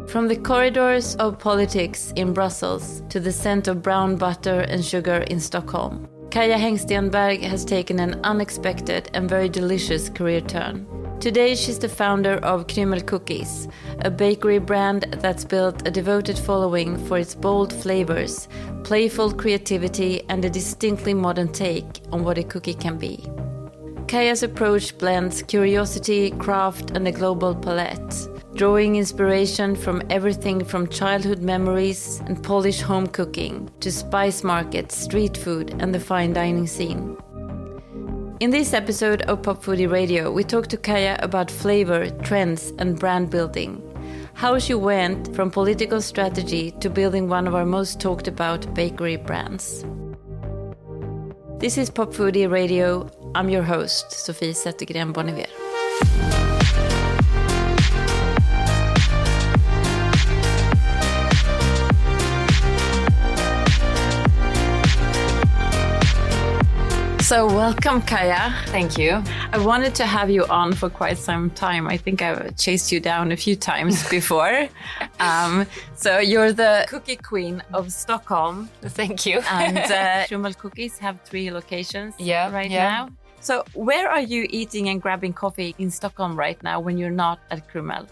From the corridors of politics in Brussels to the scent of brown butter and sugar in Stockholm, Kaja Hengstenberg has taken an unexpected and very delicious career turn. Today she's the founder of Krümel Cookies, a bakery brand that's built a devoted following for its bold flavors, playful creativity and a distinctly modern take on what a cookie can be. Kaja's approach blends curiosity, craft and a global palette, drawing inspiration from everything from childhood memories and Polish home cooking to spice markets, street food and the fine dining scene. In this episode of Pop Foodie Radio, we talk to Kaja about flavor, trends and brand building. How she went from political strategy to building one of our most talked about bakery brands. This is Pop Foodie Radio. I'm your host, Sofie Zettergren Bonnevier. So welcome, Kaja. Thank you. I wanted to have you on for quite some time. I think I've chased you down a few times before. So you're the cookie queen of Stockholm. Thank you. And Krümel Cookies have 3 locations now. So where are you eating and grabbing coffee in Stockholm right now when you're not at Krümel?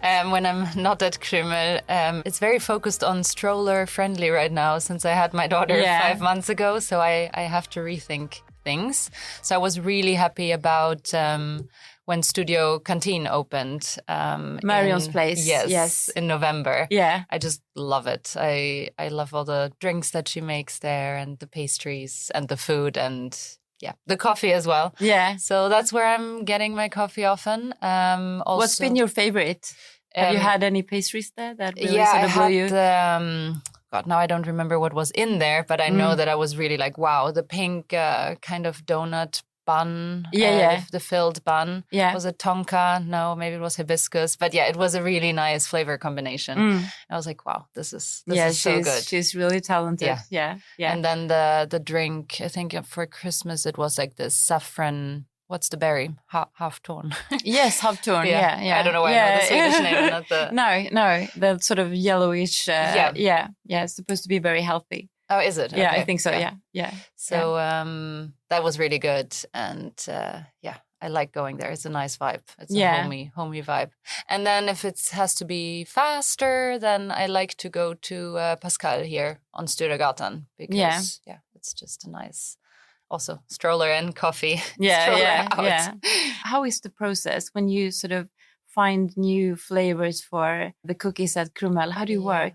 When I'm not at Krümel, it's very focused on stroller friendly right now since I had my daughter 5 months ago. So I have to rethink things. So I was really happy about when Studio Canteen opened. Marion's place. Yes, in November. Yeah. I just love it. I love all the drinks that she makes there and the pastries and the food and the coffee as well. Yeah. So that's where I'm getting my coffee often. Also, what's been your favorite? Have you had any pastries there that really sort of blew you? God, now I don't remember what was in there, but I know that I was really like, wow, the pink kind of donut bun. The filled bun. Yeah. Was it tonka? No, maybe it was hibiscus. But it was a really nice flavor combination. I was like, wow, this is so good. She's really talented. Yeah. And then the drink, I think for Christmas it was like this saffron. What's the berry? Halftorn. Yes, halftorn. Yeah. I don't know why I know the Swedish name, not the... No, the sort of yellowish. It's supposed to be very healthy. Oh, is it? Okay. Yeah, I think so. Yeah. So that was really good, and I like going there. It's a nice vibe. It's a homey vibe. And then if it has to be faster, then I like to go to Pascal here on Sturegatan because it's just a nice. Also, stroller and coffee. Yeah. How is the process when you sort of find new flavors for the cookies at Krümel? How do you work?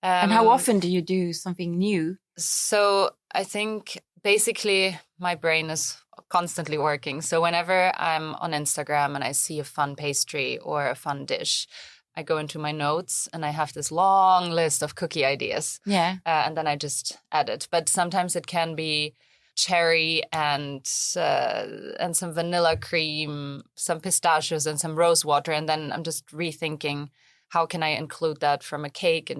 And how often do you do something new? So I think basically my brain is constantly working. So whenever I'm on Instagram and I see a fun pastry or a fun dish, I go into my notes and I have this long list of cookie ideas. Yeah. And then I just add it. But sometimes it can be cherry and some vanilla cream, some pistachios and some rose water. And then I'm just rethinking, how can I include that from a cake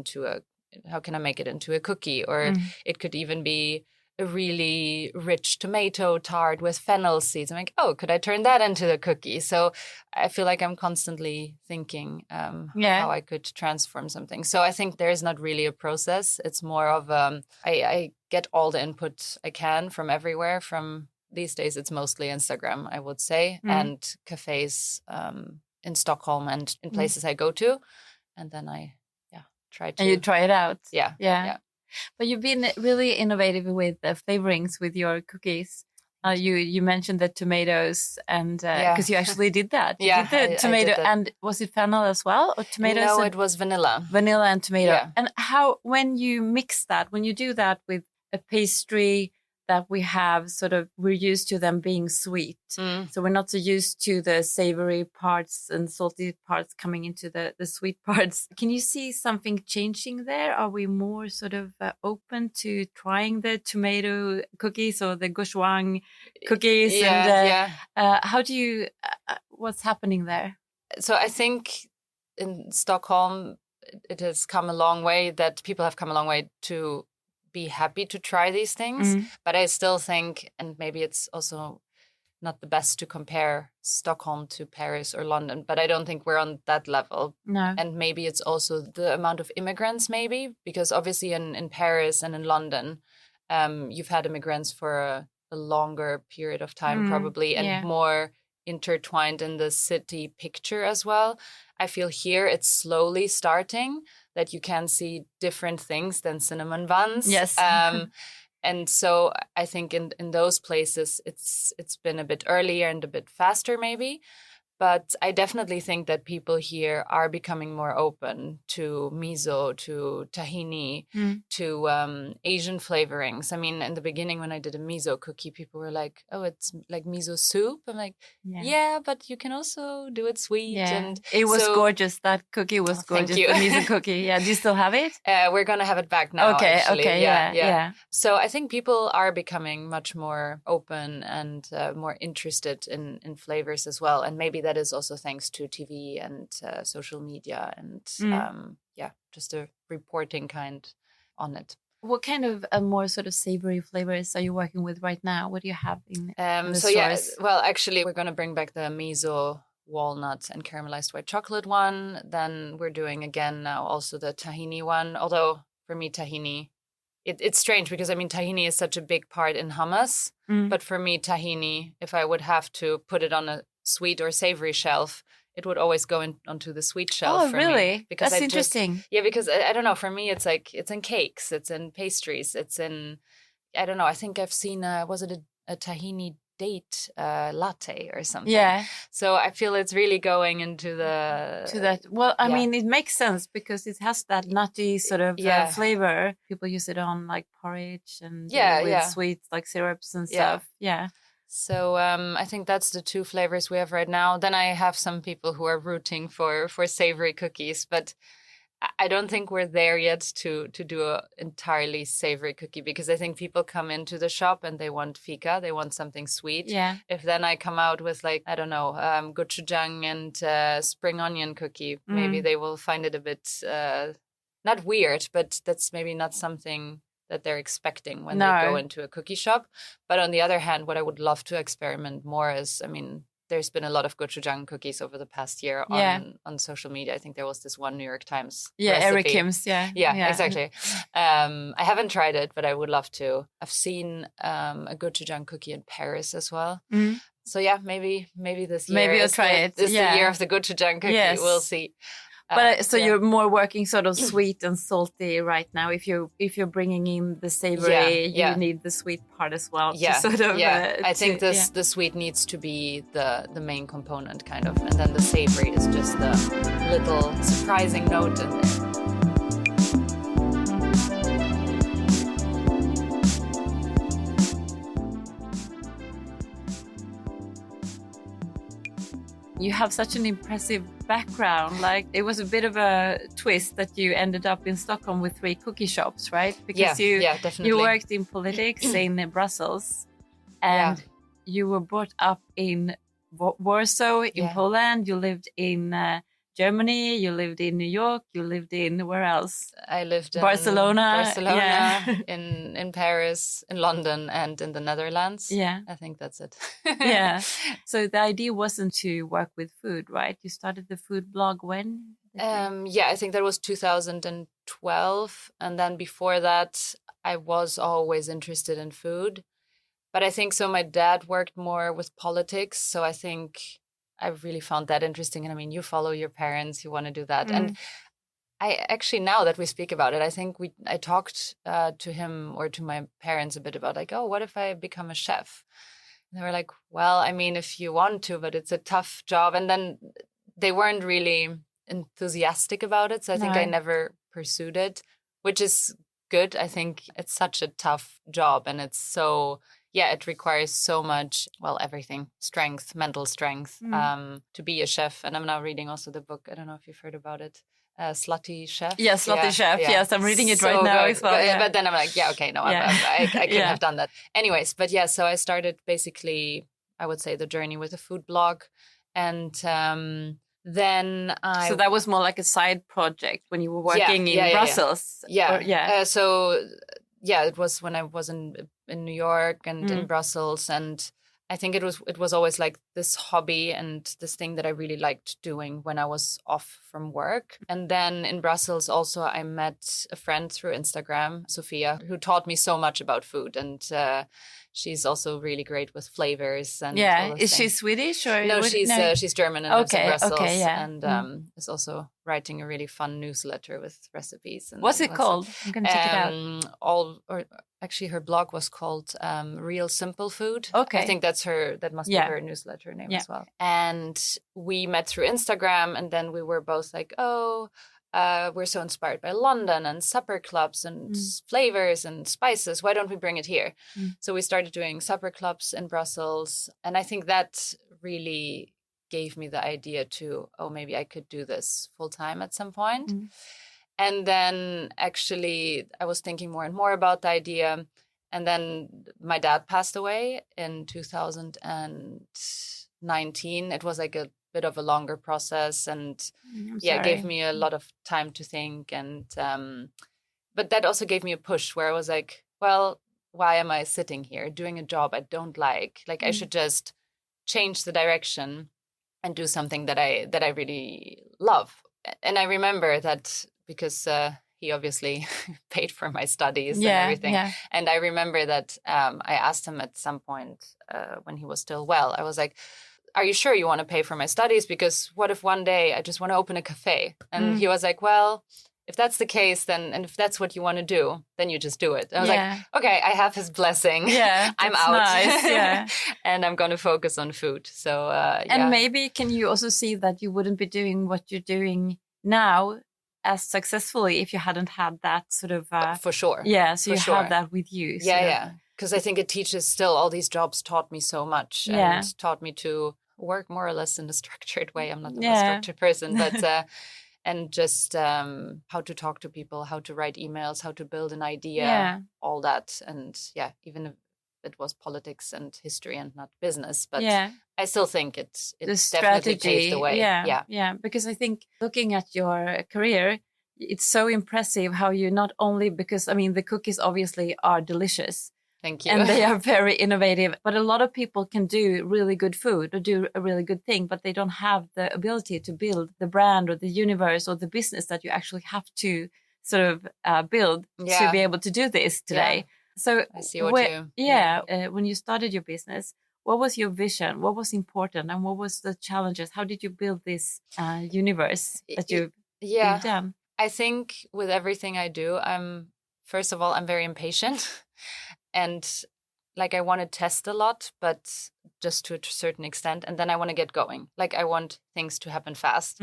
how can I make it into a cookie? Or it could even be a really rich tomato tart with fennel seeds. I'm like, could I turn that into the cookie? So I feel like I'm constantly thinking how I could transform something. So I think there is not really a process. It's more of I get all the input I can from everywhere. From these days, it's mostly Instagram, I would say, and cafes in Stockholm and in places I go to. And then I try to... And you try it out. Yeah. But you've been really innovative with the flavorings with your cookies. You mentioned the tomatoes and because you actually did that. You did the tomato, and was it fennel as well, or tomatoes? No, it was vanilla. Vanilla and tomato. Yeah. And how, when you mix that, when you do that with a pastry that we have, sort of, we're used to them being sweet. So we're not so used to the savory parts and salty parts coming into the sweet parts. Can you see something changing there? Are we more sort of open to trying the tomato cookies or the gochujang cookies? How do you, what's happening there? So I think in Stockholm, it has come a long way, that people have come a long way to be happy to try these things. But I still think, and maybe it's also not the best to compare Stockholm to Paris or London, but I don't think we're on that level. No. And maybe it's also the amount of immigrants, maybe, because obviously in Paris and in London, you've had immigrants for a longer period of time, probably, and more intertwined in the city picture as well. I feel here it's slowly starting that you can see different things than cinnamon buns. Yes. And so I think in those places it's been a bit earlier and a bit faster maybe. But I definitely think that people here are becoming more open to miso, to tahini, to Asian flavorings. I mean, in the beginning when I did a miso cookie, people were like, oh, it's like miso soup. I'm like, yeah, but you can also do it sweet. Yeah. And it was gorgeous. That cookie was gorgeous. Thank you. The miso cookie. Yeah. Do you still have it? We're going to have it back now, actually. Okay. Yeah. So I think people are becoming much more open and more interested in flavors as well. And maybe that is also thanks to TV and social media and just a reporting kind on it. What kind of more sort of savory flavors are you working with right now? What do you have in the so stores? yeah, well, actually, we're going to bring back the miso, walnut, and caramelized white chocolate one. Then we're doing again now also the tahini one. Although for me, tahini, it's strange because I mean tahini is such a big part in hummus, but for me, tahini, if I would have to put it on a sweet or savory shelf, it would always go onto the sweet shelf. Oh, really? Me because that's interesting. Because I don't know. For me, it's like it's in cakes, it's in pastries, it's in I don't know. I think I've seen was it a tahini date latte or something? Yeah. So I feel it's really going into that. Well, I mean, it makes sense because it has that nutty sort of flavor. People use it on like porridge and with sweet like syrups and stuff. Yeah. So I think that's the two flavors we have right now. Then I have some people who are rooting for savory cookies, but I don't think we're there yet to do an entirely savory cookie because I think people come into the shop and they want fika, they want something sweet. Yeah. If then I come out with like, I don't know, gochujang and spring onion cookie, maybe they will find it a bit, not weird, but that's maybe not something that they're expecting when they go into a cookie shop. But on the other hand, what I would love to experiment more is, I mean, there's been a lot of gochujang cookies over the past year on social media. I think there was this one New York Times recipe. Eric Kim's, yeah, exactly. I haven't tried it, but I would love to. I've seen a gochujang cookie in Paris as well. So yeah, maybe this year. Maybe I'll try it. This is the year of the gochujang cookie. Yes. We'll see. But so you're more working sort of sweet and salty right now. If you're bringing in the savory, you need the sweet part as well. Yeah, to sort of, I think the sweet needs to be the main component, kind of, and then the savory is just the little surprising note in there. You have such an impressive background. Like it was a bit of a twist that you ended up in Stockholm with 3 cookie shops, right? Because definitely. You worked in politics in Brussels, and you were brought up in Warsaw in Poland. You lived in Germany. You lived in New York. You lived in where else? I lived in Barcelona, in Paris, in London, and in the Netherlands. Yeah, I think that's it. So the idea wasn't to work with food, right? You started the food blog when? I think that was 2012, and then before that, I was always interested in food. But I think so. My dad worked more with politics, so I think I really found that interesting. And I mean, you follow your parents, you want to do that. And I actually, now that we speak about it, I think I talked to him or to my parents a bit about like, oh, what if I become a chef? And they were like, well, I mean, if you want to, but it's a tough job. And then they weren't really enthusiastic about it. So I think I never pursued it, which is good. I think it's such a tough job and it's so... Yeah, it requires so much, everything, strength, mental strength, to be a chef. And I'm now reading also the book, I don't know if you've heard about it, Slutty Chef. Yeah, Slutty Chef. Yeah. Yes, I'm reading it right now as well. But then I'm like, I could have done that. Anyways, but so I started basically, I would say, the journey with a food blog. And then So that was more like a side project when you were working in Brussels. So it was when I was in New York and in Brussels, and I think it was always like this hobby and this thing that I really liked doing when I was off from work. And then in Brussels also I met a friend through Instagram, Sophia, who taught me so much about food. And she's also really great with flavors and all those Is she things. Swedish or No, she's German and lives in Brussels. Okay, yeah. And is also writing a really fun newsletter with recipes. And what's it called? I'm gonna check it out. Actually, her blog was called Real Simple Food. Okay. I think that must be her newsletter name as well. And we met through Instagram, and then we were both like, we're so inspired by London and supper clubs and flavors and spices. Why don't we bring it here? So we started doing supper clubs in Brussels. And I think that really gave me the idea to, maybe I could do this full time at some point. And then actually I was thinking more and more about the idea. And then my dad passed away in 2019. It was like a bit of a longer process, and it gave me a lot of time to think. And but that also gave me a push where I was like, well, why am I sitting here doing a job I don't like? Like I should just change the direction and do something that I really love. And I remember that because he obviously paid for my studies and everything. And I remember that I asked him at some point when he was still well, I was like, are you sure you want to pay for my studies? Because what if one day I just want to open a cafe? And he was like, well, if that's the case, then, and if that's what you want to do, then you just do it. I was like, okay, I have his blessing. Yeah, I'm out. Nice. And I'm going to focus on food. So, and maybe can you also see that you wouldn't be doing what you're doing now as successfully if you hadn't had that sort of... for sure. Yeah, so you have that with you. Yeah. Because I think it teaches still, all these jobs taught me so much and taught me to work more or less in a structured way. I'm not the most structured person, but and just how to talk to people, how to write emails, how to build an idea, all that. And even if it was politics and history and not business, but I still think it definitely paved the way. Yeah, because I think looking at your career, it's so impressive how you not only, because I mean the cookies obviously are delicious. Thank you. And they are very innovative. But a lot of people can do really good food or do a really good thing, but they don't have the ability to build the brand or the universe or the business that you actually have to sort of build to be able to do this today. Yeah. So I see what when you started your business, what was your vision? What was important? And what was the challenges? How did you build this universe that you've done? I think with everything I do, first of all, I'm very impatient. And like I want to test a lot, but just to a certain extent. And then I want to get going. Like I want things to happen fast.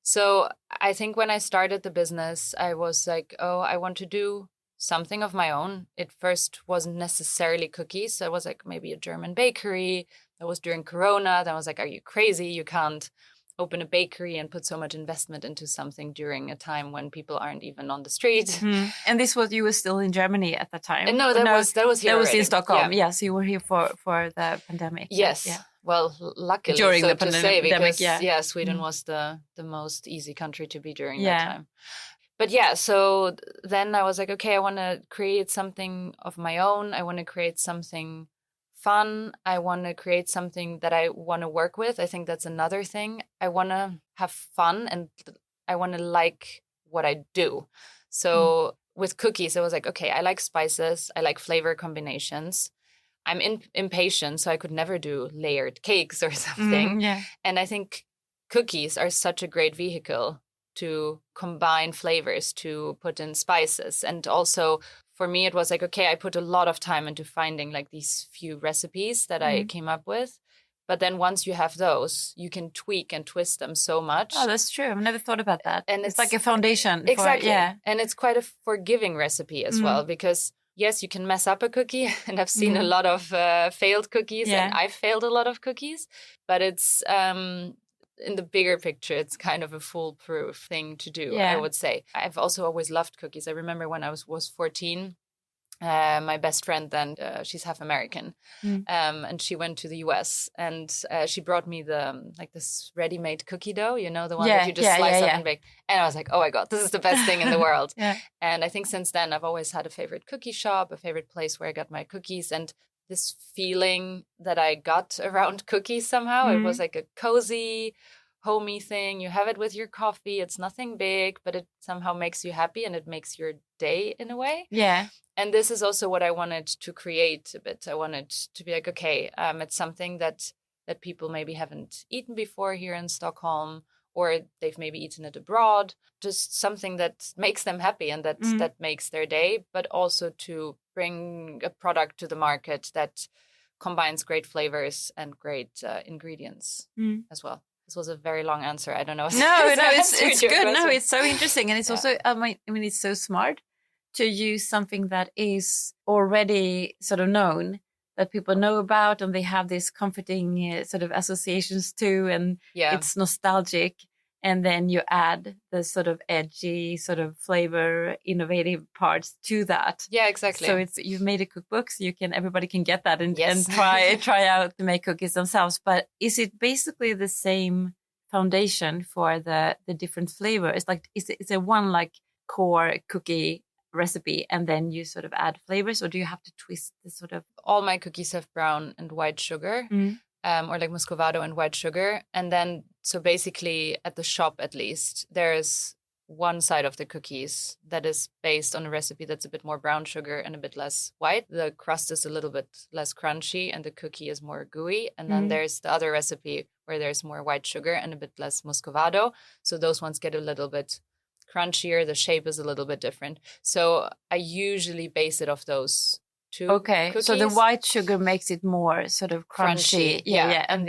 So I think when I started the business, I was like, I want to do something of my own. It first wasn't necessarily cookies. So it was like maybe a German bakery. That was during Corona. Then I was like, are you crazy? You can't open a bakery and put so much investment into something during a time when people aren't even on the street. And this was, you were still in Germany at the time? No, that was here. That was in Stockholm. Yeah, so you were here for the pandemic. Yes. Yeah. Well, luckily, during so the to say, pandemic, because Sweden was the most easy country to be during that time. But so then I was like, okay, I want to create something of my own. I want to create something fun. I want to create something that I want to work with. I think that's another thing. I want to have fun and I want to like what I do. So with cookies, I was like, okay, I like spices. I like flavor combinations. I'm impatient, so I could never do layered cakes or something. And I think cookies are such a great vehicle to combine flavors, to put in spices. And also for me, it was like, okay, I put a lot of time into finding like these few recipes that I came up with. But then once you have those, you can tweak and twist them so much. Oh, that's true. I've never thought about that. And it's like a foundation. Exactly. And it's quite a forgiving recipe as well, because yes, you can mess up a cookie. And I've seen a lot of failed cookies and I've failed a lot of cookies. But it's in the bigger picture, it's kind of a foolproof thing to do, I would say. I've also always loved cookies. I remember when I was 14, my best friend then, she's half American, and she went to the US and she brought me this ready-made cookie dough, you know, the one that you just slice up and bake. And I was like, oh my God, this is the best thing in the world. And I think since then I've always had a favorite cookie shop, a favorite place where I got my cookies. And this feeling that I got around cookies somehow. It was like a cozy, homey thing. You have it with your coffee. It's nothing big, but it somehow makes you happy and it makes your day in a way. Yeah. And this is also what I wanted to create a bit. I wanted to be like, okay, it's something that people maybe haven't eaten before here in Stockholm, or they've maybe eaten it abroad. Just something that makes them happy and that makes their day, but also to bring a product to the market that combines great flavors and great ingredients as well. This was a very long answer. I don't know. No, it's good. Question. No, it's so interesting. And it's also, I mean, it's so smart to use something that is already sort of known, that people know about, and they have these comforting sort of associations to, and it's nostalgic. And then you add the sort of edgy, sort of flavor, innovative parts to that. Yeah, exactly. So you've made a cookbook, so everybody can get that and try out to make cookies themselves. But is it basically the same foundation for the different flavors? Like, is it one like core cookie recipe and then you sort of add flavors, or do you have to twist the sort of? All my cookies have brown and white sugar, or like muscovado and white sugar. And then, so basically at the shop, at least, there's one side of the cookies that is based on a recipe that's a bit more brown sugar and a bit less white. The crust is a little bit less crunchy and the cookie is more gooey. And then there's the other recipe where there's more white sugar and a bit less muscovado. So those ones get a little bit crunchier. The shape is a little bit different. So I usually base it off those two cookies. So the white sugar makes it more sort of crunchy. Yeah. And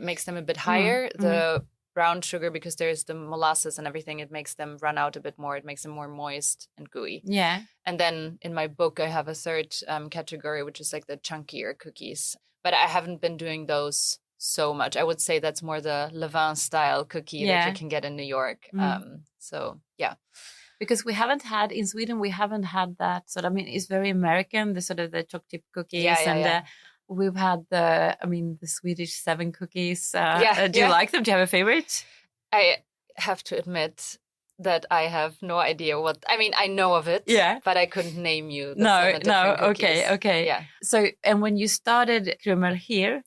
makes them a bit higher. The brown sugar, because there's the molasses and everything, it makes them run out a bit more. It makes them more moist and gooey. Yeah. And then in my book, I have a third category, which is like the chunkier cookies. But I haven't been doing those so much. I would say that's more the Levain style cookie that you can get in New York. So, yeah. Because in Sweden, we haven't had that sort of, I mean, it's very American, the sort of the choc chip cookies. We've had the Swedish 7 cookies. Do you like them? Do you have a favorite? I have to admit that I have no idea I know of it, but I couldn't name you the 7 different cookies. Okay. Yeah. So, and when you started Krümel here,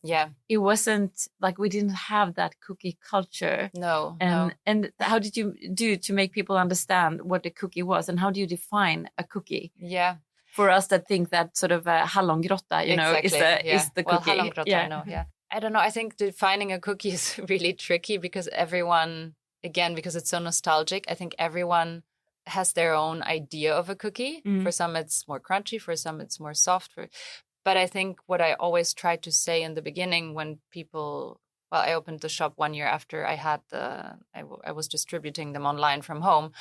it wasn't like we didn't have that cookie culture. No. And how did you do to make people understand what a cookie was, and how do you define a cookie? Yeah. For us that think that sort of hallongrotta, is the cookie. Well, hallongrotta, I know, I don't know. I think defining a cookie is really tricky because everyone, again, because it's so nostalgic, I think everyone has their own idea of a cookie. For some, it's more crunchy. For some, it's more soft. But I think what I always try to say in the beginning when people... Well, I opened the shop 1 year after I had I was distributing them online from home.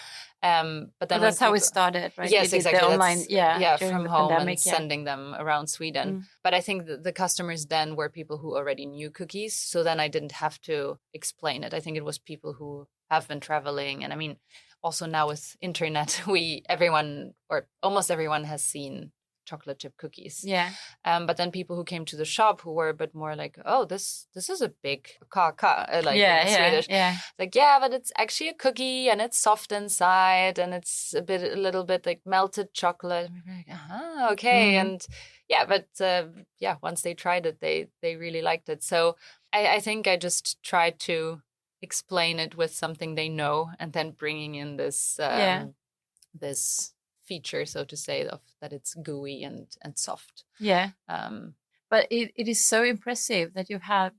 But then that's how it started, right? Yes, exactly. The online, from home and sending them around Sweden. But I think the customers then were people who already knew cookies. So then I didn't have to explain it. I think it was people who have been traveling. And I mean, also now with internet, everyone or almost everyone has seen chocolate chip cookies. Yeah. But then people who came to the shop who were a bit more like, oh, this is a big Swedish. Yeah. Like, but it's actually a cookie and it's soft inside and it's a little bit like melted chocolate. Like, okay. And once they tried it, they really liked it. So I think I just tried to explain it with something they know and then bringing in this this feature, so to say, of that it's gooey and soft. Yeah. But it is so impressive that you have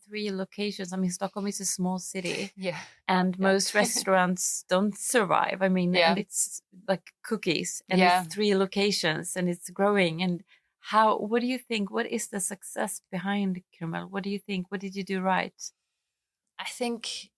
3 locations. I mean, Stockholm is a small city. Yeah. And most restaurants don't survive. I mean, and it's like cookies and it's 3 locations and it's growing. And what do you think? What is the success behind Krümel? What do you think? What did you do right? I think...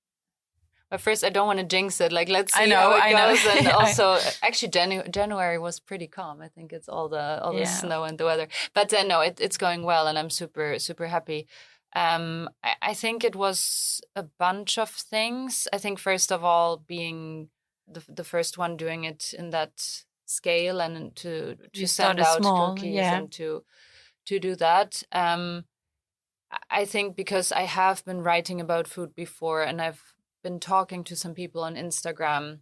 But first, I don't want to jinx it. Like, let's see how it goes. And also, actually, January was pretty calm. I think it's all the snow and the weather. But no, it's going well, and I'm super, super happy. I think it was a bunch of things. I think, first of all, being the first one doing it in that scale and to send out cookies and to do that. I think because I have been writing about food before and I've been talking to some people on Instagram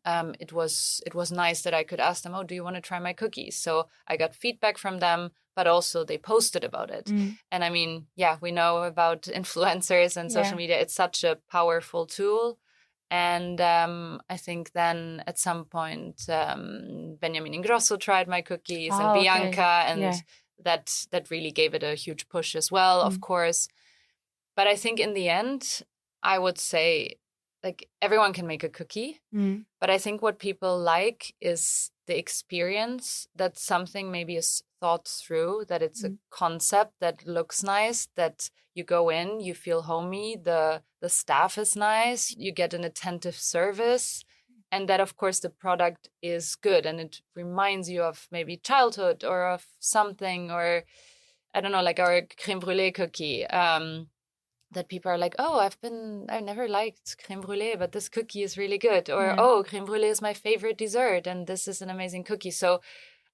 it was nice that I could ask them, oh, do you want to try my cookies? So I got feedback from them, but also they posted about it. And I mean, yeah, we know about influencers and social media. It's such a powerful tool. And I think then at some point, Benjamin Ingrosso tried my cookies and Bianca, and that really gave it a huge push as well, of course. But I think in the end, I would say, like, everyone can make a cookie. But I think what people like is the experience, that something maybe is thought through, that it's a concept that looks nice, that you go in, you feel homey, the staff is nice, you get an attentive service, and that, of course, the product is good and it reminds you of maybe childhood or of something, or I don't know, like our crème brûlée cookie. That people are like, oh, I've never liked crème brûlée, but this cookie is really good. Or, oh, crème brûlée is my favorite dessert, and this is an amazing cookie. So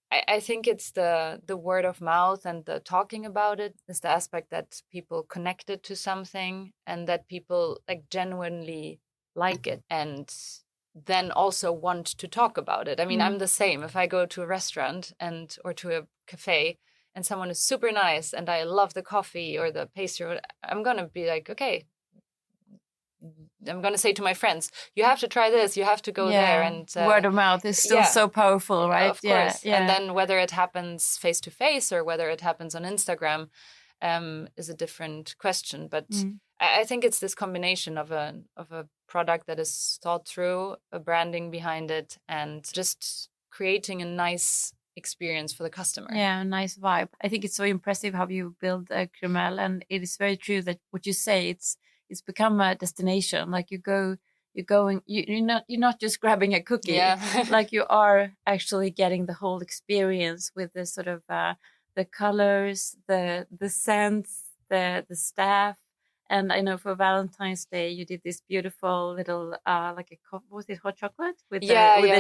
I think it's the word of mouth and the talking about it is the aspect that people connected to something and that people like genuinely like it and then also want to talk about it. I mean, I'm the same. If I go to a restaurant or to a cafe, and someone is super nice and I love the coffee or the pastry, I'm going to be like, okay, I'm going to say to my friends, you have to try this, you have to go there. And word of mouth is still so powerful, right? Of course. And then whether it happens face to face or whether it happens on Instagram is a different question. But I think it's this combination of a product that is thought through, a branding behind it, and just creating a nice experience for the customer. Yeah, nice vibe. I think it's so impressive how you build a Krümel, and it is very true that what you say, it's become a destination. Like you're not just grabbing a cookie. Like you are actually getting the whole experience with the sort of the colors, the scents, the staff. And I know for Valentine's Day, you did this beautiful little, was it hot chocolate? With the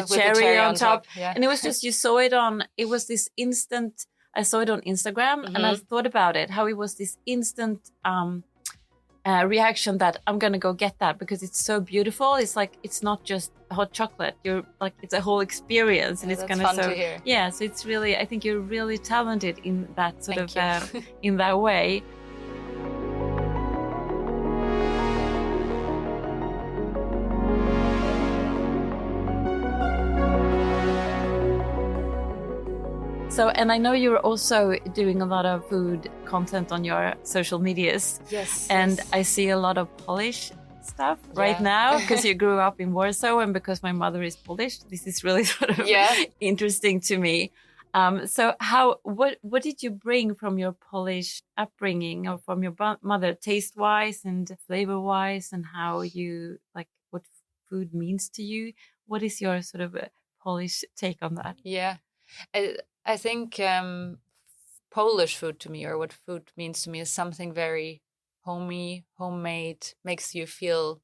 cherry on top. Yeah. And it was just, it was this instant, I saw it on Instagram and I thought about it, how it was this instant reaction that I'm going to go get that because it's so beautiful. It's like, it's not just hot chocolate. You're like, it's a whole experience and it's kind of to hear. Yeah. So it's really, I think you're really talented in that sort of, in that way. So, and I know you're also doing a lot of food content on your social medias. Yes. And I see a lot of Polish stuff right now because you grew up in Warsaw and because my mother is Polish. This is really sort of interesting to me. So what did you bring from your Polish upbringing or from your mother, taste-wise and flavor-wise, and how you, like, what food means to you? What is your sort of Polish take on that? Yeah. I think Polish food to me, or what food means to me, is something very homey, homemade, makes you feel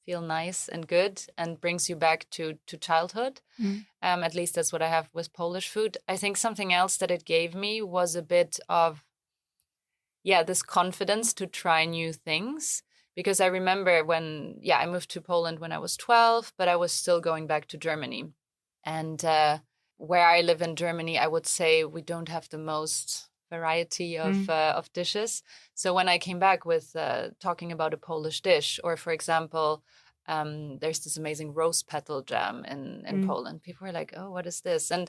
nice and good, and brings you back to childhood. At least that's what I have with Polish food. I think something else that it gave me was a bit of, this confidence to try new things. Because I remember when, I moved to Poland when I was 12, but I was still going back to Germany. And where I live in Germany, I would say we don't have the most variety of dishes. So when I came back with talking about a Polish dish, or for example, there's this amazing rose petal jam in Poland. People were like, oh, what is this? And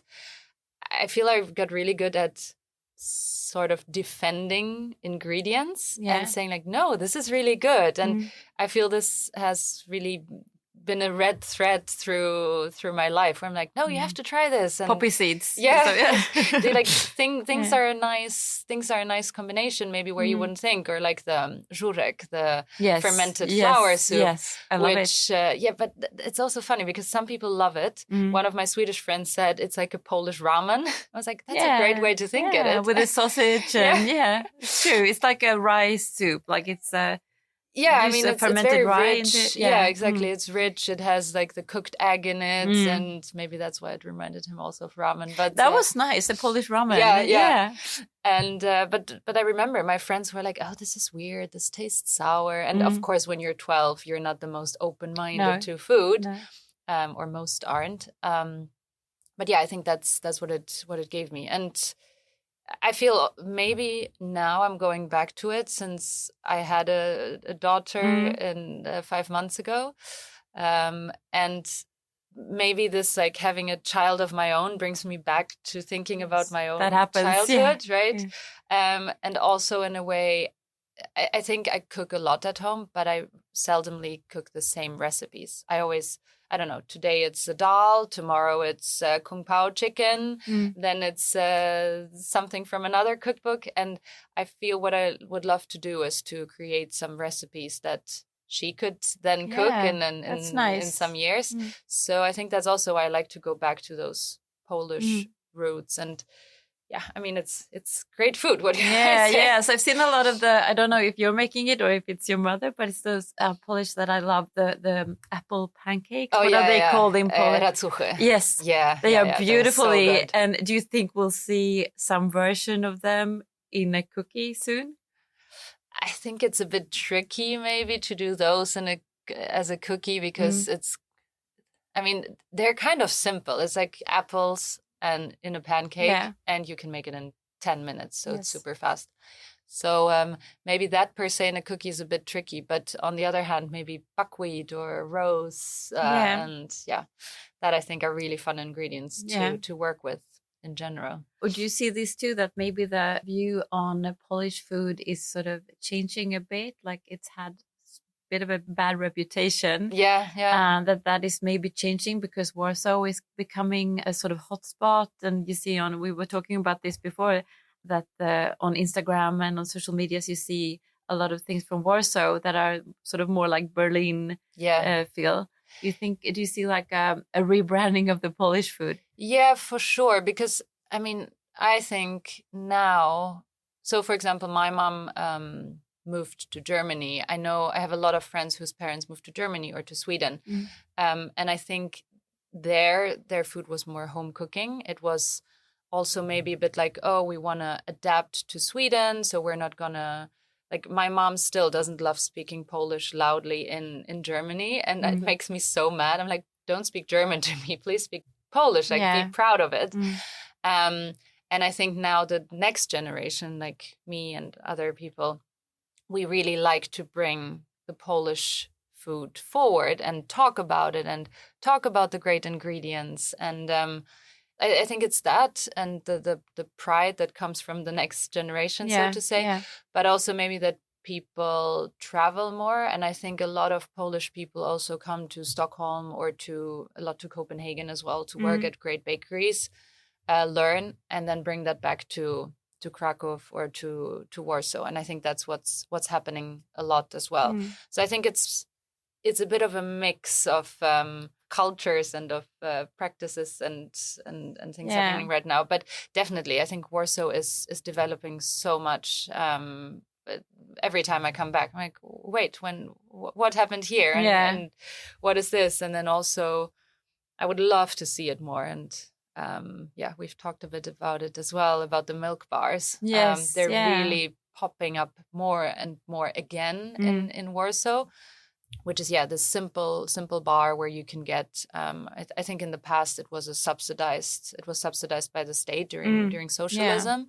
I feel I got really good at sort of defending ingredients and saying like, no, this is really good. And I feel this has really been a red thread through my life, where I'm like, no, you have to try this. And poppy seeds. They like things are a nice combination, maybe where you wouldn't think, or like the żurek, the fermented flour soup. Yes, I love it. But it's also funny because some people love it. One of my Swedish friends said it's like a Polish ramen. I was like, that's a great way to think of it. With a sausage and it's true. It's like a rice soup. Like it's I mean, it's very rich. Yeah, exactly. It's rich. It has like the cooked egg in it, and maybe that's why it reminded him also of ramen. But that was nice, the Polish ramen. Yeah. And but I remember my friends were like, "Oh, this is weird. This tastes sour." And of course, when you're 12, you're not the most open-minded to food. No. or most aren't. But yeah, I think that's what it gave me. And I feel maybe now I'm going back to it since I had a daughter in 5 months ago. And maybe this like having a child of my own brings me back to thinking about my own childhood, right? Yeah. And also in a way, I think I cook a lot at home, but I seldomly cook the same recipes. I don't know, today it's a dal, tomorrow it's kung pao chicken, then it's something from another cookbook. And I feel what I would love to do is to create some recipes that she could then cook in some years. So I think that's also why I like to go back to those Polish roots. And yeah, I mean, it's great food. What do you guys say? Yes, I've seen a lot of I don't know if you're making it or if it's your mother, but it's those Polish that I love, the apple pancakes. Oh, what are they called in Polish? Racuchy. Yes. Yeah. They are beautifully. So and do you think we'll see some version of them in a cookie soon? I think it's a bit tricky maybe to do those as a cookie because I mean, they're kind of simple. It's like apples and in a pancake and you can make it in 10 minutes. So it's super fast. So maybe that per se in a cookie is a bit tricky. But on the other hand, maybe buckwheat or rose and that I think are really fun ingredients to work with in general. Would you see this too, that maybe the view on Polish food is sort of changing a bit? Like it's had a bit of a bad reputation. Yeah. That is maybe changing because Warsaw is becoming a sort of hotspot. And you see we were talking about this before, that on Instagram and on social medias, you see a lot of things from Warsaw that are sort of more like Berlin feel. Do you see like a rebranding of the Polish food? Yeah, for sure. Because I mean, I think now, so for example, my mom moved to Germany. I know I have a lot of friends whose parents moved to Germany or to Sweden. And I think their food was more home cooking. It was also maybe a bit like, oh, we want to adapt to Sweden. So we're not going to, like my mom still doesn't love speaking Polish loudly in Germany. And it makes me so mad. I'm like, don't speak German to me. Please speak Polish. Like be proud of it. And I think now the next generation, like me and other people, we really like to bring the Polish food forward and talk about it and talk about the great ingredients. And I think it's that and the pride that comes from the next generation, so to say, but also maybe that people travel more. And I think a lot of Polish people also come to Stockholm or to Copenhagen as well to work at great bakeries, learn, and then bring that back to Krakow or to Warsaw. And I think that's what's happening a lot as well. So I think it's a bit of a mix of cultures and of practices and things happening right now. But definitely, I think Warsaw is developing so much. Every time I come back, I'm like, wait, what happened here? And what is this? And then also, I would love to see it more. And we've talked a bit about it as well, about the milk bars. They're really popping up more and more again in Warsaw, which is this simple bar where you can get I think in the past it was subsidized by the state during socialism.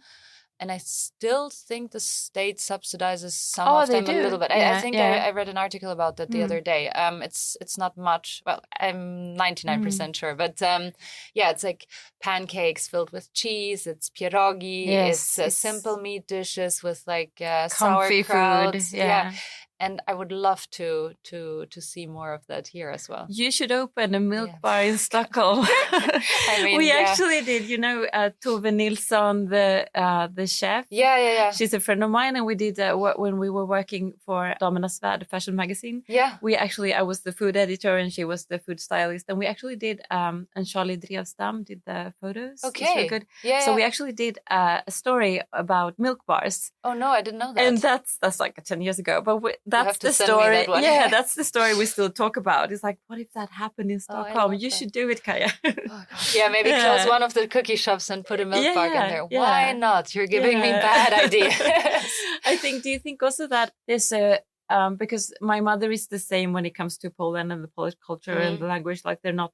And I still think the state subsidizes some of them a little bit. I think I read an article about that the other day. It's not much. Well, I'm 99% sure. But it's like pancakes filled with cheese. It's pierogi. It's simple meat dishes with like sauerkraut. Food. And I would love to see more of that here as well. You should open a milk bar in Stockholm. I mean, we actually did. You know, Tove Nilsson, the chef. Yeah. She's a friend of mine, and we did when we were working for Damernas Värld, the fashion magazine. Yeah. I was the food editor, and she was the food stylist, and we actually did. And Charlie Drevstam did the photos. Okay. It's really good. Yeah. So we actually did a story about milk bars. Oh no, I didn't know that. And that's like 10 years ago, but that's the story. That's the story we still talk about. It's like, what if that happened in Stockholm? You should do it, Kaja. Maybe close one of the cookie shops and put a milk bar in there. Why not? You're giving me bad ideas. Do you think also that there's a because my mother is the same when it comes to Poland and the Polish culture and the language. Like they're not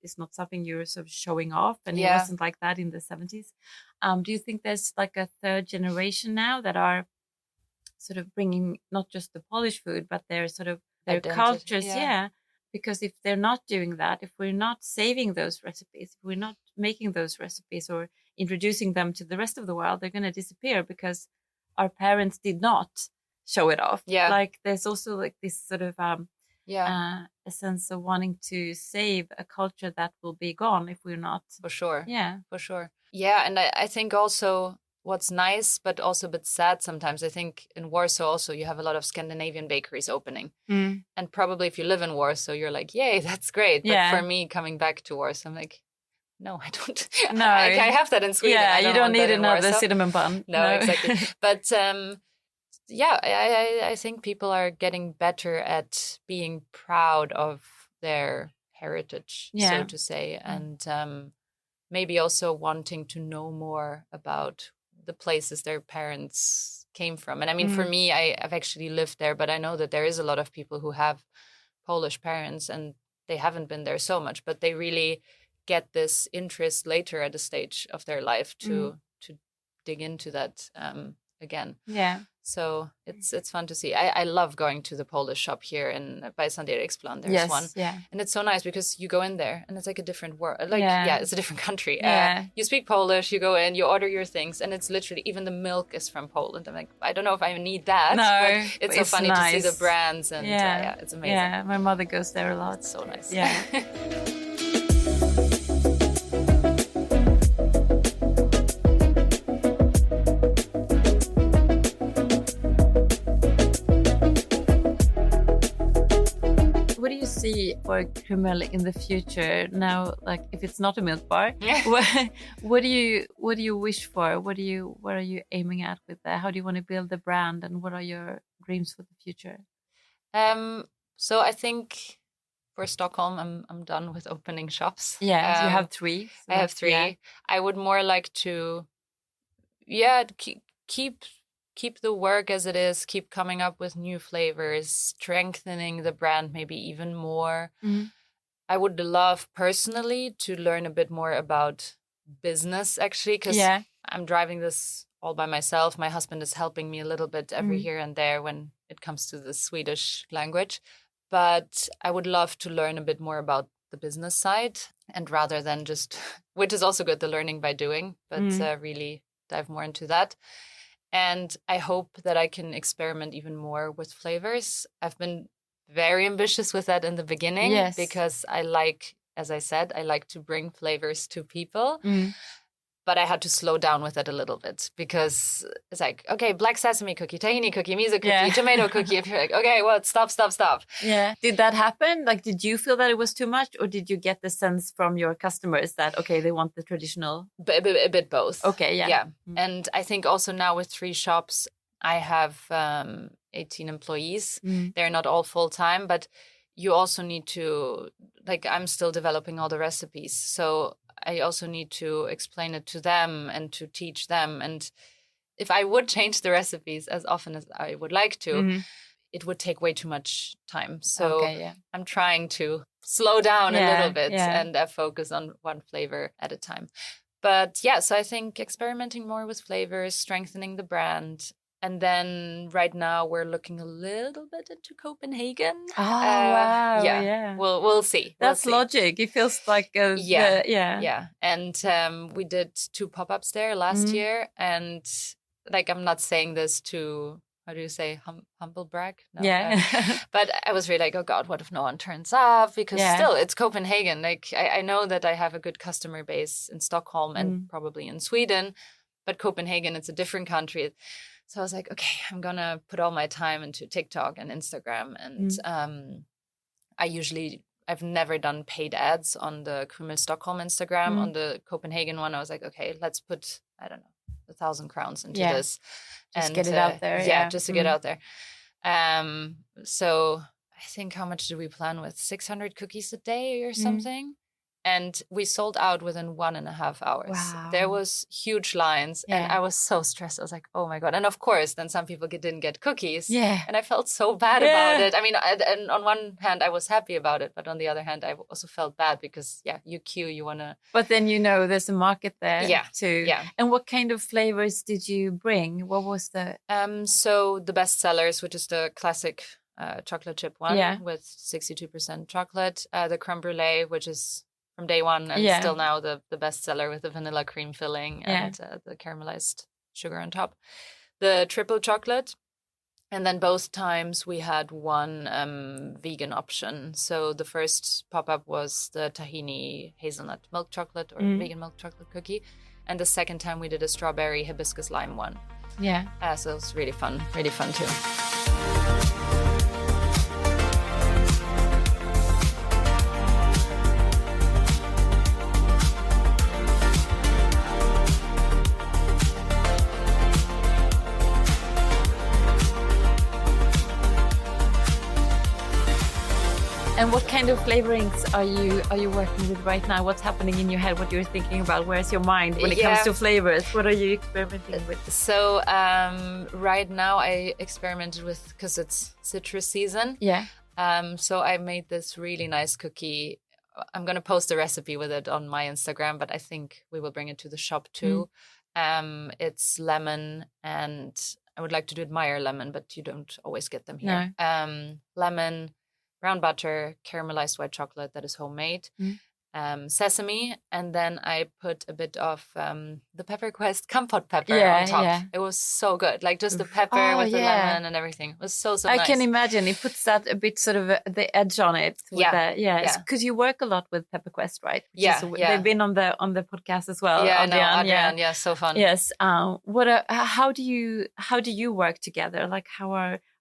it's not something you're sort of showing off, and it wasn't like that in the 70s. Do you think there's like a third generation now that are sort of bringing not just the Polish food, but their sort of their cultures? Yeah. Because if they're not doing that, if we're not saving those recipes, if we're not making those recipes or introducing them to the rest of the world, they're going to disappear because our parents did not show it off. Yeah. Like there's also like this sort of a sense of wanting to save a culture that will be gone if we're not. For sure. Yeah. For sure. Yeah. And I think also what's nice, but also a bit sad sometimes, I think in Warsaw also you have a lot of Scandinavian bakeries opening. And probably if you live in Warsaw, you're like, yay, that's great. But for me, coming back to Warsaw, I'm like, no, I don't. No. I have that in Sweden. Yeah, you don't need another cinnamon bun. No, exactly. But I think people are getting better at being proud of their heritage, so to say. And maybe also wanting to know more about the places their parents came from. And I mean, for me, I've actually lived there, but I know that there is a lot of people who have Polish parents and they haven't been there so much, but they really get this interest later at a stage of their life to dig into that again. Yeah. So it's fun to see. I love going to the Polish shop here by Sunday Eriksplan. There's one. Yeah. And it's so nice because you go in there and it's like a different world. Like, it's a different country. You speak Polish, you go in, you order your things, and it's literally, even the milk is from Poland. I'm like, I don't know if I need that. No, but it's so funny to see the brands and it's amazing. Yeah, my mother goes there a lot. It's so nice. Yeah. See for Krümel in the future now, like if it's not a milk bar, what do you wish for? What are you aiming at with that? How do you want to build the brand, and what are your dreams for the future? So I think for Stockholm, I'm done with opening shops. Yeah, you have 3. So I have 3. Yeah. I would more like to, keep the work as it is, keep coming up with new flavors, strengthening the brand maybe even more. I would love personally to learn a bit more about business, actually, because I'm driving this all by myself. My husband is helping me a little bit every here and there when it comes to the Swedish language. But I would love to learn a bit more about the business side, and rather than just, which is also good, the learning by doing, but really dive more into that. And I hope that I can experiment even more with flavors. I've been very ambitious with that in the beginning because I like, as I said, I like to bring flavors to people. But I had to slow down with it a little bit because it's like, okay, black sesame cookie, tahini cookie, miso cookie, tomato cookie. If you're like, okay, well, stop. Yeah. Did that happen? Like, did you feel that it was too much, or did you get the sense from your customers that, okay, they want the traditional? A bit both. Okay, yeah. Yeah. And I think also now with 3 shops, I have 18 employees. They're not all full-time, but you also need to, like, I'm still developing all the recipes. So I also need to explain it to them and to teach them. And if I would change the recipes as often as I would like to, it would take way too much time. So I'm trying to slow down a little bit and focus on one flavor at a time. But so I think experimenting more with flavors, strengthening the brand. And then right now we're looking a little bit into Copenhagen. Oh, wow. Yeah. We'll see. That's logic. It feels like Yeah. And we did 2 pop-ups there last year. And like, I'm not saying this to, how do you say, humble brag? No, but I was really like, oh God, what if no one turns up? Because still, it's Copenhagen. Like, I know that I have a good customer base in Stockholm and probably in Sweden. But Copenhagen, it's a different country. So I was like, okay, I'm going to put all my time into TikTok and Instagram. And I've never done paid ads on the Krümel Stockholm Instagram. On the Copenhagen one, I was like, okay, let's put, I don't know, 1,000 crowns into this. Just and get it out there. Just to get out there. So I think, how much do we plan with? 600 cookies a day or something? And we sold out within 1.5 hours. Wow. There was huge lines, and I was so stressed. I was like, oh my God. And of course, then some people didn't get cookies. Yeah. And I felt so bad about it. I mean, and on one hand, I was happy about it. But on the other hand, I also felt bad because, you queue, you want to. But then, there's a market there too. Yeah. And what kind of flavors did you bring? What was the... So the best sellers, which is the classic chocolate chip one with 62% chocolate. The creme brulee, which is from day one and still now the best seller with the vanilla cream filling and the caramelized sugar on top. The triple chocolate. And then both times we had one vegan option. So the first pop-up was the tahini hazelnut milk chocolate or vegan milk chocolate cookie. And the second time we did a strawberry hibiscus lime one. Yeah. So it was really fun too. And what kind of flavorings are you working with right now? What's happening in your head? What you're thinking about? Where's your mind when it comes to flavors? What are you experimenting with? So right now I experimented with, because it's citrus season. Yeah. So I made this really nice cookie. I'm going to post a recipe with it on my Instagram, but I think we will bring it to the shop too. It's lemon, and I would like to do it Meyer lemon, but you don't always get them here. No. Lemon, brown butter, caramelized white chocolate that is homemade, sesame, and then I put a bit of the PepperQuest Compote pepper on top. Yeah. It was so good, like just the pepper with the lemon and everything. It was so nice. I can imagine it puts that a bit sort of the edge on it. Because you work a lot with PepperQuest, right? They've been on the podcast as well. Adrian, so fun. Yes. How do you work together? Like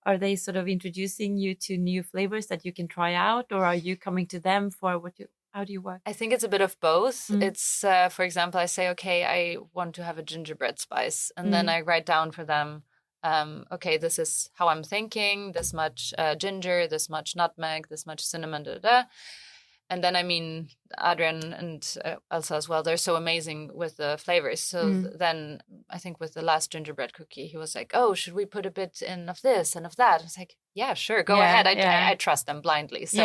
are they sort of introducing you to new flavors that you can try out, or are you coming to them for how do you work? I think it's a bit of both. It's, for example, I say, okay, I want to have a gingerbread spice. And then I write down for them, okay, this is how I'm thinking, this much ginger, this much nutmeg, this much cinnamon, And then, I mean, Adrian and Elsa as well, they're so amazing with the flavors. So then I think with the last gingerbread cookie, he was like, oh, should we put a bit in of this and of that? I was like, yeah, sure, go ahead. I trust them blindly. So,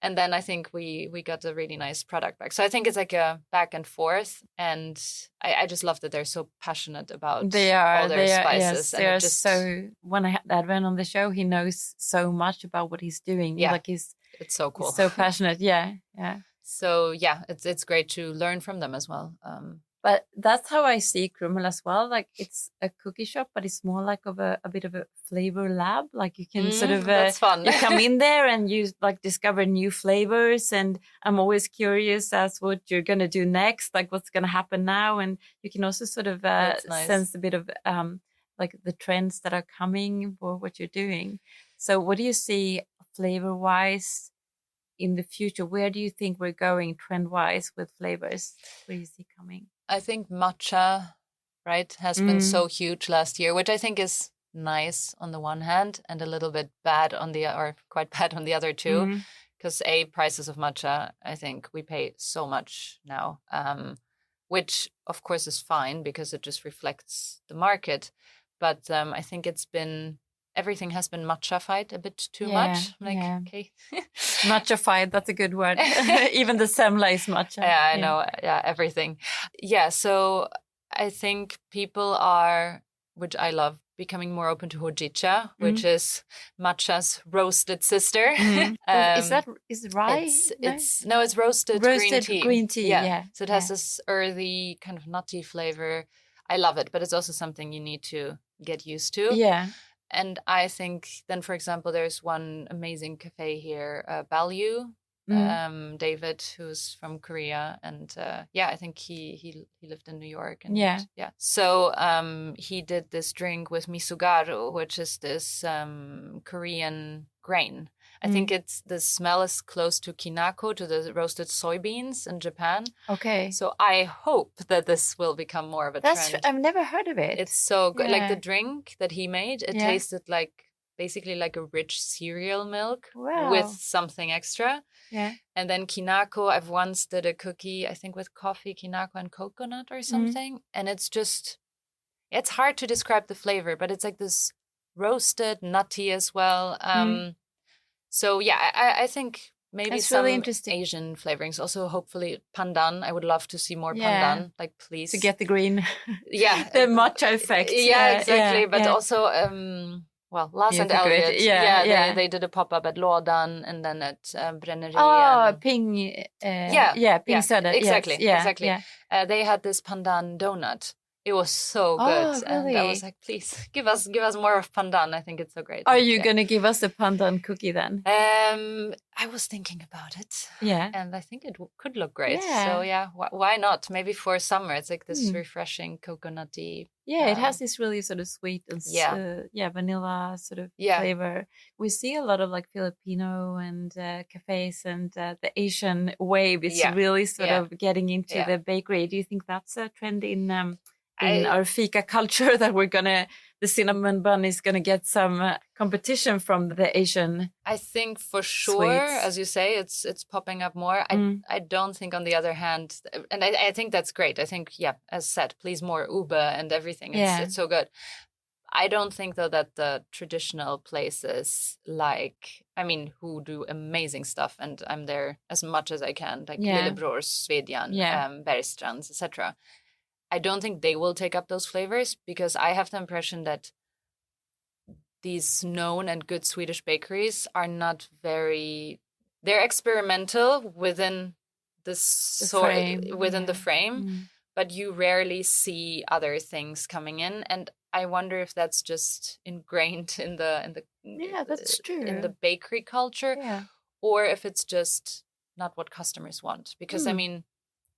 and then I think we got a really nice product back. So I think it's like a back and forth. And I just love that they're so passionate about all their spices. Yes, so, when I had Adrian on the show, he knows so much about what he's doing. Yeah. Like it's so cool. So passionate. Yeah. So it's great to learn from them as well. But that's how I see Krümel as well. Like it's a cookie shop, but it's more like of a bit of a flavor lab. Like you can sort of that's fun. You come in there and you like discover new flavors. And I'm always curious as what you're gonna do next. Like what's gonna happen now, and you can also sort of sense a bit of like the trends that are coming for what you're doing. So what do you see flavor-wise in the future? Where do you think we're going trend-wise with flavors? Where do you see coming? I think matcha, right, has been so huge last year, which I think is nice on the one hand and a little bit bad quite bad on the other too. Because prices of matcha, I think we pay so much now, which of course is fine because it just reflects the market. But I think everything has been matcha-fied a bit too much. Okay. Matcha-fied, that's a good word. Even the semla is matcha. Yeah, I know. Yeah, everything. Yeah, so I think people are, which I love, becoming more open to hojicha, which is matcha's roasted sister. Is it rye? It's roasted green tea. Yeah. So it has this earthy kind of nutty flavor. I love it, but it's also something you need to get used to. Yeah. And I think then, for example, there's one amazing cafe here, Balyu, David, who's from Korea. And I think he lived in New York. And So he did this drink with misugaru, which is this Korean grain. I think the smell is close to kinako, to the roasted soybeans in Japan. Okay. So I hope that this will become more of a trend. I've never heard of it. It's so good. Like the drink that he made, it tasted like basically like a rich cereal milk Wow. with something extra. Yeah. And then kinako, I've once did a cookie, I think with coffee, kinako and coconut or something. And it's just, it's hard to describe the flavor, but it's like this roasted, nutty as well. So yeah, I think maybe That's some really interesting. Asian flavorings. Also, hopefully pandan. I would love to see more Yeah. pandan. Like, please. To get the green, Yeah. the matcha effect. Yeah, exactly. Yeah, But yeah. also, well, Lars and Beautiful. Elliot. Yeah. They did a pop-up at Lådan and then at Bränneri. Oh, and Ping. yeah, Ping soda. exactly, Yes. exactly. Yeah. They had this pandan donut. It was so good, Oh, and I really? was like, please give us more of pandan. I think it's so great. Are you gonna give us a pandan cookie then? I was thinking about it. Yeah. And I think it could look great. Yeah. So yeah, why not? Maybe for summer, it's like this refreshing coconutty. Yeah, it has this really sort of sweet and vanilla sort of flavor. We see a lot of like Filipino and cafes, and the Asian wave is really sort of getting into the bakery. Do you think that's a trend in our fika culture, that the cinnamon bun is gonna get some competition from the Asian? I think for sure, sweets. As you say, it's popping up more. I don't think, on the other hand, and I think that's great. I think, as said, please more ube and everything. It's so good. I don't think, though, that the traditional places, who do amazing stuff, and I'm there as much as I can, like Lillebrors, Svedjan, Bergstrands, etc. I don't think they will take up those flavors, because I have the impression that these known and good Swedish bakeries are not they're experimental within the frame, but you rarely see other things coming in. And I wonder if that's just ingrained in that's true, in the bakery culture, or if it's just not what customers want. Because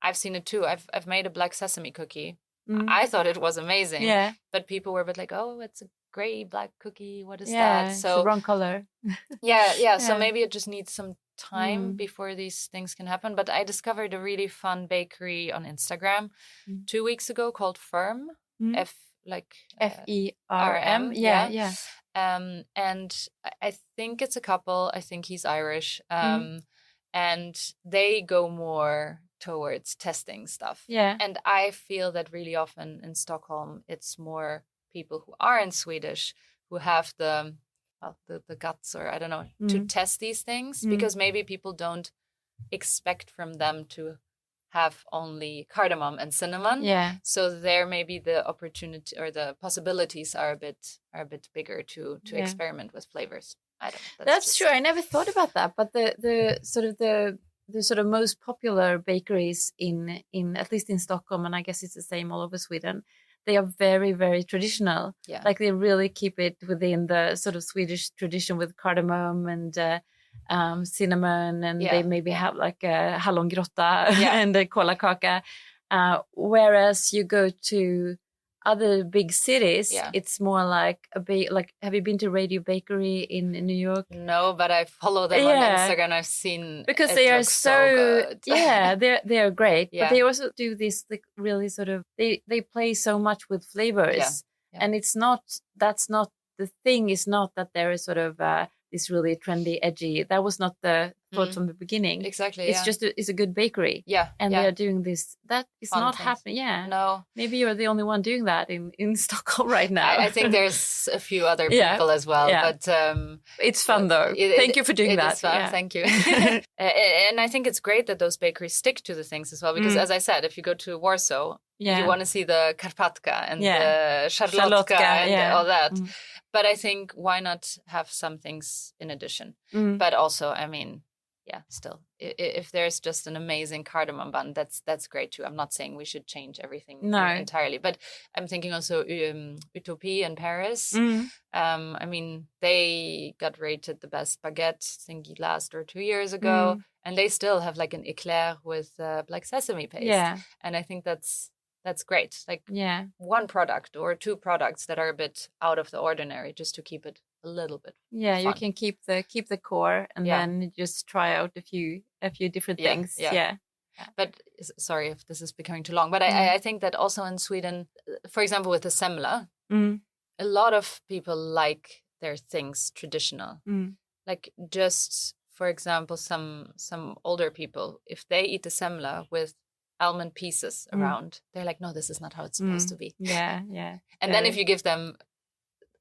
I've seen it too. I've made a black sesame cookie. I thought it was amazing. But people were a bit like, oh, it's a gray black cookie. What is that? So it's the wrong color. So maybe it just needs some time before these things can happen. But I discovered a really fun bakery on Instagram 2 weeks ago called Firm. Ferm. Yeah. And I think it's a couple. I think he's Irish. And they go more towards testing stuff. And I feel that really often in Stockholm, it's more people who aren't Swedish who have the guts, or I don't know, to test these things, because maybe people don't expect from them to have only cardamom and cinnamon. So there maybe the opportunity or the possibilities are a bit bigger to experiment with flavors. I don't know. That's true. I never thought about that, but the sort of most popular bakeries in at least in Stockholm, and I guess it's the same all over Sweden, they are very, very traditional. Like they really keep it within the sort of Swedish tradition with cardamom and cinnamon, and they maybe have like a hallongrotta and a kolakaka. Whereas you go to other big cities, it's more like have you been to Radio Bakery in New York? No, but I follow them on Instagram. I've seen, because they are so good. they are great, but they also do this like really sort of they play so much with flavors, and that's not the thing. Is not that there is sort of this really trendy, edgy. That was not the thought from the beginning. Exactly. It's just it's a good bakery. And they are doing this. That is fun not things. happening. No. Maybe you're the only one doing that in Stockholm right now. I think there's a few other people as well. But it's fun though. Thank you for doing that. It's fun. Thank you. And I think it's great that those bakeries stick to the things as well, because as I said, if you go to Warsaw, you want to see the Karpatka and the Szarlotka and all that. But I think, why not have some things in addition? But also, still, if there's just an amazing cardamom bun, that's great too. I'm not saying we should change everything entirely, but I'm thinking also Utopie in Paris. They got rated the best baguette, I think last or 2 years ago, and they still have like an eclair with black sesame paste. And I think that's great. Like one product or two products that are a bit out of the ordinary, just to keep it a little bit fun. You can keep the core, and then just try out a few different things. But sorry if this is becoming too long, but I think that also in Sweden, for example, with the semla, a lot of people like their things traditional. Mm. Like just, for example, some older people, if they eat a semla with almond pieces around, they're like, no, this is not how it's supposed to be. Yeah. And then if you give them,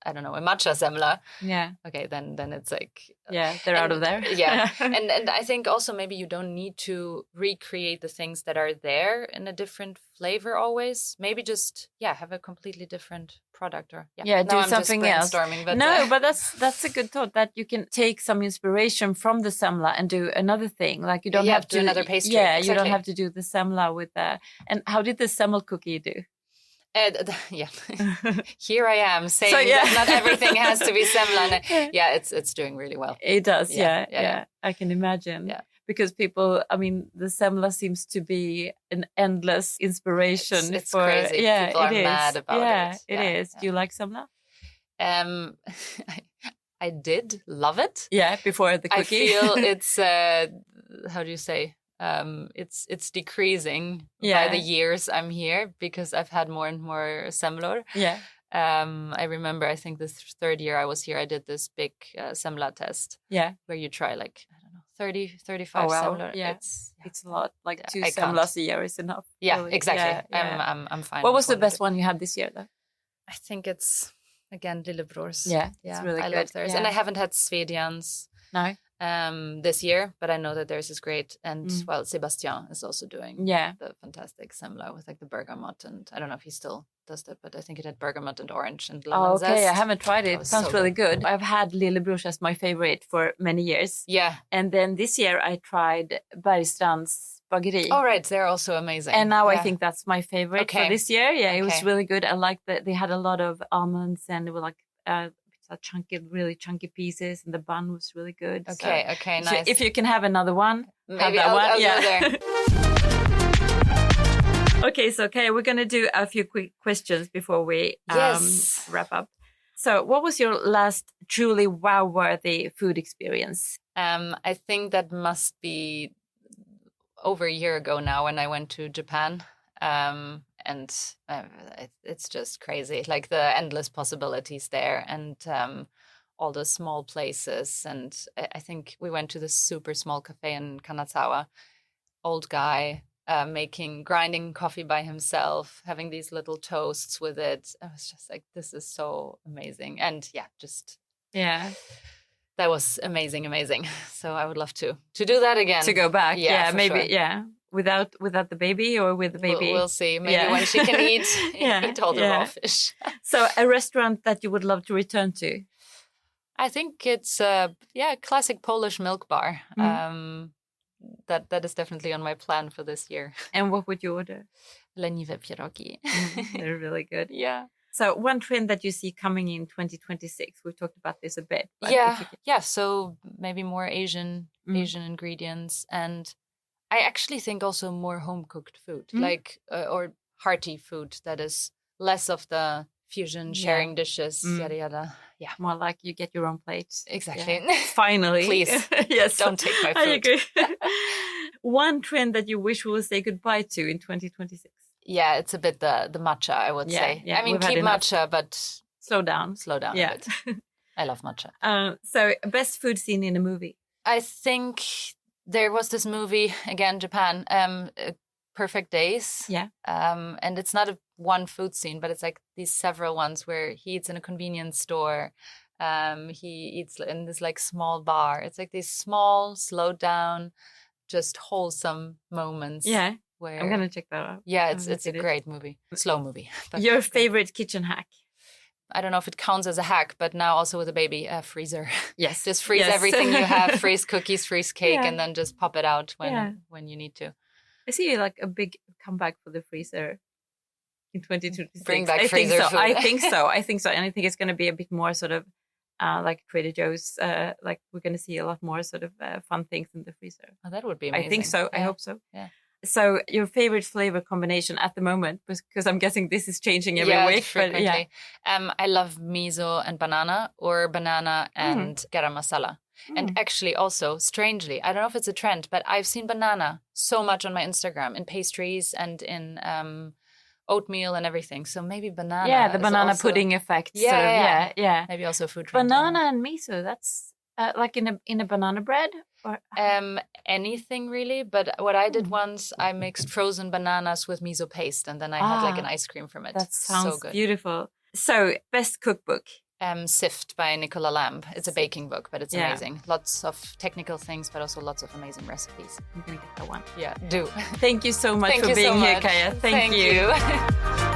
I don't know, a matcha semla, yeah, okay, then it's like, they're out of there. Yeah. and I think also maybe you don't need to recreate the things that are there in a different flavor always. Maybe just have a completely different product, or do now something I'm else. just brainstorming, but no, but that's a good thought, that you can take some inspiration from the semla and do another thing. Like you don't have to do another pastry. Yeah, exactly. You don't have to do the semla with the. And how did the semel cookie do? Here I am saying that not everything has to be semla. It's doing really well. It does, yeah. I can imagine. Yeah. Because people, I mean, the semla seems to be an endless inspiration. It's crazy. Yeah, people are mad about it. It is. Do you like semla? I did love it. Yeah, before the cookie. I feel it's how do you say? It's decreasing by the years I'm here, because I've had more and more semlor. Yeah. I remember, I think the third year I was here, I did this big semla test. Yeah. Where you try like, I don't know, 30, 35 semlor. Yeah. It's a lot. Like 2 semlas a year is enough. Yeah, really. exactly. I'm fine. What was the best one you had this year though? I think it's, again, Lillebrors. Yeah, it's really good. I love theirs. And I haven't had Svedjan's. No. This year, but I know that theirs is great. And well, Sebastian is also doing the fantastic semla with like the bergamot, and I don't know if he still does that, but I think it had bergamot and orange and lemon zest. I haven't tried it. It sounds really good. I've had Lillebrors as my favorite for many years. Yeah. And then this year I tried Bergstrand's bageri. Oh, right. They're also amazing. And now I think that's my favorite for this year. Yeah, it was really good. I liked that they had a lot of almonds, and they were like really chunky pieces, and the bun was really good. Okay, nice. If you can have another one, maybe have that one. I'll go there. Okay, so we're going to do a few quick questions before we wrap up. So what was your last truly wow-worthy food experience? I think that must be over a year ago now, when I went to Japan. And it's just crazy, like the endless possibilities there, and all the small places. And I think we went to this super small cafe in Kanazawa. Old guy grinding coffee by himself, having these little toasts with it. I was just like, this is so amazing. And that was amazing. So I would love to do that again. To go back, maybe, sure. Without the baby, or with the baby? We'll see. Maybe when she can eat all the raw fish. So a restaurant that you would love to return to? I think it's a classic Polish milk bar. That is definitely on my plan for this year. And what would you order? Leniwe pierogi. They're really good. Yeah. So one trend that you see coming in 2026, we've talked about this a bit. So maybe more Asian ingredients, and I actually think also more home-cooked food, like or hearty food that is less of the fusion sharing dishes, yada yada. Yeah, more like you get your own plate. Exactly. Yeah. Finally, please. Yes, don't take my food. I agree. One trend that you wish we will say goodbye to in 2026. Yeah, it's a bit the matcha, I would say. Yeah, I mean, keep matcha, but slow down a bit. I love matcha. So, best food scene in a movie? I think there was this movie, again, Japan, Perfect Days. Yeah. And it's not one food scene, but it's like these several ones where he eats in a convenience store. He eats in this like small bar. It's like these small, slowed down, just wholesome moments. Yeah. Where, I'm going to check that out. Yeah, it's a great movie. Slow movie. Your favorite kitchen hack? I don't know if it counts as a hack, but now also with a baby, a freezer. Yes. Just freeze everything you have, freeze cookies, freeze cake, and then just pop it out when you need to. I see like a big comeback for the freezer in 2026. Bring back freezer food. I think so. And I think it's going to be a bit more sort of like Trader Joe's. Like we're going to see a lot more sort of fun things in the freezer. Oh, that would be amazing. I think so. Yeah. I hope so. Yeah. So your favorite flavor combination at the moment, because I'm guessing this is changing every week. Frequently. But I love miso and banana, or banana and garam masala. And actually also, strangely, I don't know if it's a trend, but I've seen banana so much on my Instagram in pastries and in oatmeal and everything. So maybe banana. Yeah, the is banana also, pudding effect. Yeah, sort of. yeah. Yeah. Maybe also a food trend. Banana and miso. That's like in a banana bread, or Anything really. But what I did once, I mixed frozen bananas with miso paste, and then I had like an ice cream from it. That sounds so good. beautiful. So, best cookbook. Sift by Nicola Lamb. It's a baking book, but it's Yeah. amazing. Lots of technical things, but also lots of amazing recipes. I'm gonna get that one. Yeah, do. Thank you so much Thank for you being so here, much. Kaja. Thank you.